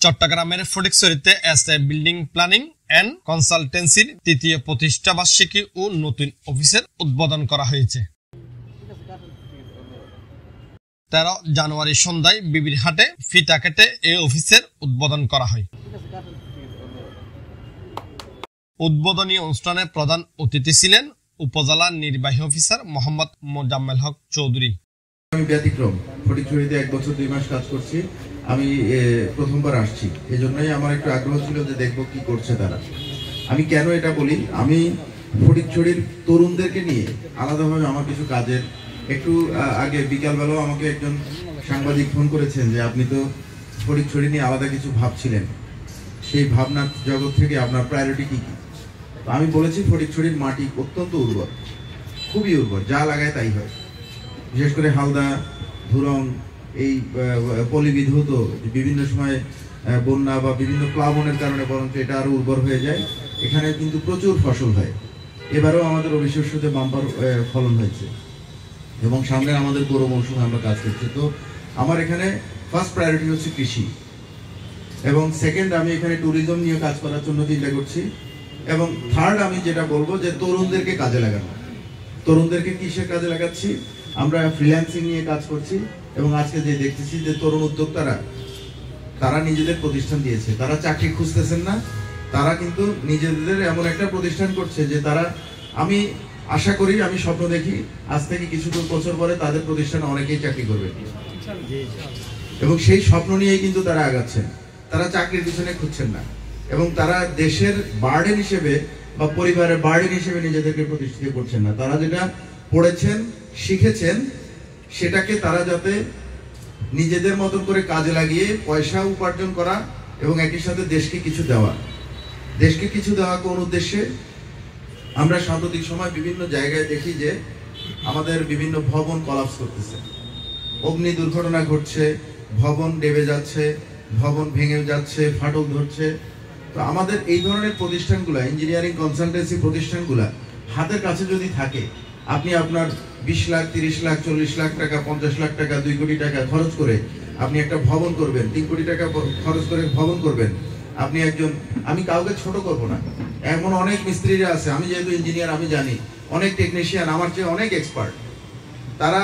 চট্টগ্রামের ফটিকছড়িতে SA building planning and কনসালটেন্সির তৃতীয় প্রতিষ্ঠা বার্ষিকী ও নতুন অফিসের উদ্বোধন করা হয়েছে। 13 জানুয়ারি সন্ধ্যায় বিবিরহাটে ফিতা কেটে এই অফিসের উদ্বোধন করা হয়। উদ্বোধনী অনুষ্ঠানে প্রধান অতিথি ছিলেন উপজেলা নির্বাহী অফিসার মোহাম্মদ মোজাম্মেল হক চৌধুরী। আমি ব্যতিক্রম, ফটিকছড়িতে 1 বছর 2 মাস কাজ করছি। আমি প্রথমবার আসছি, এজন্যই আমার একটু আগ্রহ ছিল যে দেখব কি করছে তারা। আমি কেন এটা বলি, আমি ফটিকছড়ির তরুণদেরকে নিয়ে আলাদাভাবে আমার কিছু কাজের একটু আগে বিকালবেলাও আমাকে একজন সাংবাদিক ফোন করেছেন যে আপনি তো ফটিকছড়ি নিয়ে আলাদা কিছু ভাবছিলেন, সেই ভাবনার জগৎ থেকে আপনার প্রায়োরিটি কি কি? তো আমি বলেছি ফটিকছড়ির মাটি অত্যন্ত উর্বর, খুবই উর্বর, যা লাগায় তাই হয়। বিশেষ করে হালদা, ধুরং, এই পলিবিধৌত বিভিন্ন সময় বন্যা বা বিভিন্ন প্লাবনের কারণে বরঞ্চ এটা আরো উর্বর হয়ে যায়। এখানে কিন্তু প্রচুর ফসল হয়। এবারেও আমাদের অবিশ্বাস্যতে বাম্পার ফলন হয়েছে এবং সামনে আমাদের পুরো মৌসুমে আমরা কাজ করছি। তো আমার এখানে ফার্স্ট প্রায়োরিটি হচ্ছে কৃষি, এবং সেকেন্ড আমি এখানে ট্যুরিজম নিয়ে কাজ করার জন্য চিন্তা করছি, এবং থার্ড আমি যেটা বলবো যে তরুণদেরকে কাজে লাগানো। তরুণদেরকে কিসের কাজে লাগাচ্ছি? আমরা ফ্রিল্যান্সিং নিয়ে কাজ করছি, এবং আজকে যে দেখতেছি যে তরুণ উদ্যোক্তারা তারা নিজেদের প্রতিষ্ঠান দিয়েছে, তারা চাকরি খুঁজতেছেন না, তারা কিন্তু নিজেদের এমন একটা প্রতিষ্ঠান করছে যে তারা, আমি আশা করি, আমি স্বপ্ন দেখি আজ থেকে কিছু বছর পরে তাদের প্রতিষ্ঠানে অনেকেই চাকরি করবে, এবং সেই স্বপ্ন নিয়েই কিন্তু তারা আগাচ্ছেন। তারা চাকরির পিছনে খুঁজছেন না, এবং তারা দেশের বার্ডেন হিসেবে বা পরিবারের বার্ডেন হিসেবে নিজেদেরকে প্রতিষ্ঠিত করছেন না। তারা যেটা পড়েছেন, শিখেছেন, সেটাকে তারা যাতে নিজেদের মতন করে কাজে লাগিয়ে পয়সা উপার্জন করা এবং একই সাথে দেশকে কিছু দেওয়া। দেশকে কিছু দেওয়া কোন উদ্দেশ্যে? আমরা সাম্প্রতিক সময় বিভিন্ন জায়গায় দেখি যে আমাদের বিভিন্ন ভবন কলাপস করতেছে, অগ্নি দুর্ঘটনা ঘটছে, ভবন ডেবে যাচ্ছে, ভবন ভেঙে যাচ্ছে, ফাটল ধরছে। তো আমাদের এই ধরনের প্রতিষ্ঠানগুলো, ইঞ্জিনিয়ারিং কনসালটেন্সি প্রতিষ্ঠানগুলো হাতের কাছে যদি থাকে, আপনি আপনার 20 লাখ, 30 লাখ, 40 লাখ টাকা, 50 লাখ টাকা, 2 কোটি টাকা খরচ করে আপনি একটা ভবন করবেন, 3 কোটি টাকা খরচ করে ভবন করবেন। আপনি একজন, আমি কাউকে ছোট করব না, এমন অনেক মিস্ত্রিরা আছে, আমি যেহেতু ইঞ্জিনিয়ার আমি জানি, অনেক টেকনিশিয়ান আমার চেয়ে অনেক এক্সপার্ট, তারা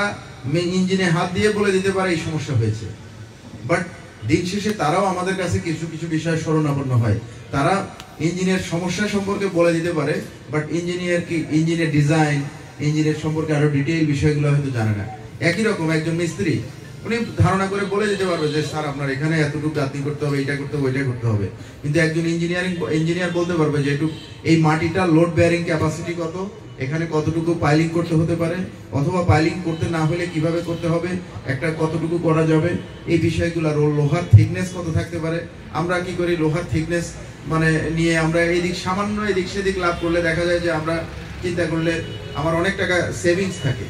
ইঞ্জিনে হাত দিয়ে বলে দিতে পারে এই সমস্যা হয়েছে। বাট দিন শেষে তারাও আমাদের কাছে কিছু কিছু বিষয়ে শরণাপন্ন হয়। তারা ইঞ্জিনের সমস্যা সম্পর্কে বলে দিতে পারে, বাট ইঞ্জিনের ডিজাইন, ইঞ্জিনের সম্পর্কে আরো ডিটেইল বিষয়গুলো হয়তো জানে না। একই রকম একজন মিস্ত্রি, উনি ধারণা করে বলে দিতে পারবে যে স্যার আপনার এখানে এতটুকু গাঁথনি করতে হবে, এটা করতে হবে, ওইটা করতে হবে, কিন্তু একজন ইঞ্জিনিয়ার বলতে পারবে যে একটু এই মাটিটা লোড বেয়ারিং ক্যাপাসিটি কত, এখানে কতটুকু পাইলিং করতে হতে পারে, অথবা পাইলিং করতে না হলে কিভাবে করতে হবে, একটা কতটুকু করা যাবে, এই বিষয়গুলো। লোহার থিকনেস কত থাকতে পারে। আমরা কি করি, লোহার থিকনেস মানে নিয়ে আমরা এদিক সামান্য এদিক সেদিক লাভ করলে দেখা যায় যে আমরা চিন্তা করলে আমার অনেক টাকা সেভিংস থাকে।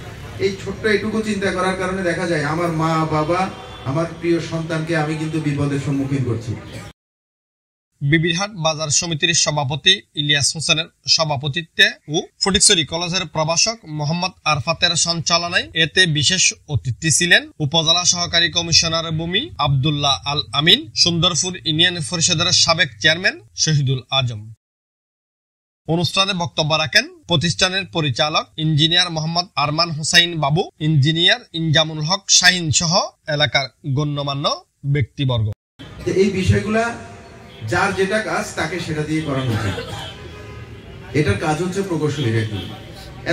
এই ছোট্ট এটুকু চিন্তা করার কারণে দেখা যায় আমার মা বাবা, আমার প্রিয় সন্তানকে আমি কিন্তু বিপদের সম্মুখীন করছি। বিবিরহাট বাজার সমিতির সভাপতি ইলিয়াস হোসেনের সভাপতিত্বে ও ফটিকছড়ি কলেজের প্রভাষক মোহাম্মদ আরফাতের সঞ্চালনায় এতে বিশেষ অতিথি ছিলেন উপজেলা সহকারী কমিশনার ভূমি আব্দুল্লাহ আল আমিন, সুন্দরপুর ইউনিয়ন পরিষদের সাবেক চেয়ারম্যান শহীদুল আজম। অনুষ্ঠানে বক্তব্য রাখেন প্রতিষ্ঠানের পরিচালক ইঞ্জিনিয়ার মোহাম্মদ আরমান হুসাইন বাবু, ইঞ্জিনিয়ার ইনজামুল হক শাহিন সহ এলাকার গণ্যমান্য ব্যক্তিবর্গ। এই বিষয়গুলা যার যেটা কাজ তাকে সেটা দিয়ে করানো উচিত। এটার কাজ হচ্ছে প্রকৌশলীর।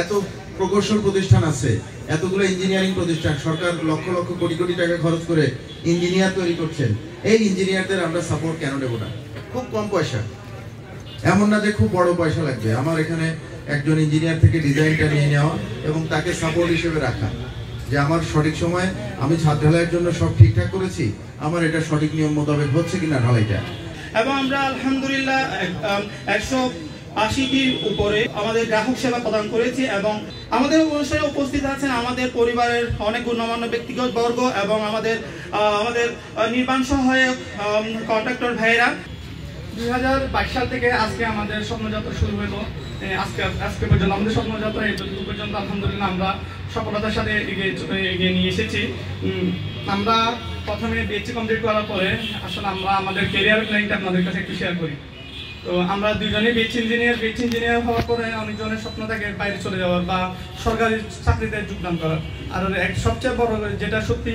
এত প্রকৌশল প্রতিষ্ঠান আছে, এতগুলো ইঞ্জিনিয়ারিং প্রতিষ্ঠান, সরকার লক্ষ লক্ষ কোটি কোটি টাকা খরচ করে ইঞ্জিনিয়ার তৈরি করছেন। এই ইঞ্জিনিয়ারদের আমরা সাপোর্ট কেন দেব না? খুব কম পয়সা, এমন না যে খুব বড় পয়সা লাগবে। আমার এখানে একজন ইঞ্জিনিয়ার থেকে ডিজাইনটা নিয়ে নেওয়া এবং তাকে সাপোর্ট হিসেবে রাখা, যে আমার সঠিক সময়ে আমি ছাদ ঢালাইয়ের জন্য সব ঠিকঠাক করেছি, আমার এটা সঠিক নিয়ম মোতাবেক হচ্ছে কিনা ঢালাইটা। এবং আমরা আলহামদুলিল্লাহ 180টির উপরে আমাদের গ্রাহক সেবা প্রদান করেছি, এবং আমাদের অনুষ্ঠানে উপস্থিত আছেন আমাদের পরিবারের অনেক গণ্যমান্য ব্যক্তিগত বর্গ এবং আমাদের নির্মাণ সহায়ক কন্ট্রাক্টর ভাইয়েরা। 2022 সাল থেকে আজকে আমাদের স্বপ্নযাত্রা শুরু হলো। আজকে পর্যন্ত আমাদের স্বপ্নযাত্রা এই পর্যন্ত আলহামদুলিল্লাহ আমরা সফলতার সাথে এগিয়ে নিয়ে এসেছি। আমরা প্রথমে বিএসসি কমপ্লিট করার পরে আসলে আমরা আমাদের ক্যারিয়ার প্ল্যানটা আপনাদের কাছে একটু শেয়ার করি। তো আমরা দুজনেই বিএসসি ইঞ্জিনিয়ার হওয়ার পরে অনেকজনের স্বপ্ন থাকে বাইরে চলে যাওয়ার বা সরকারি চাকরিতে যোগদান করার। আর সবচেয়ে বড় যেটা সত্যি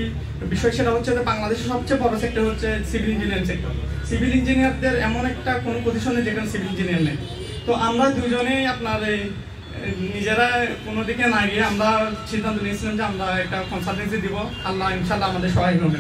বিষয় সেটা হচ্ছে যে বাংলাদেশের সবচেয়ে বড় সেক্টর হচ্ছে সিভিল ইঞ্জিনিয়ারিং সেক্টর। সিভিল ইঞ্জিনিয়ারদের এমন একটা কোনো পজিশন নেই যেখানে সিভিল ইঞ্জিনিয়ার নেই। তো আমরা দুজনেই আপনার নিজেরা কোনো দিকে না গিয়ে আমরা সিদ্ধান্ত নিয়েছিলাম যে আমরা একটা কনসালটেন্সি দিব। আল্লাহ ইনশাল্লাহ আমাদের সহায় হবে।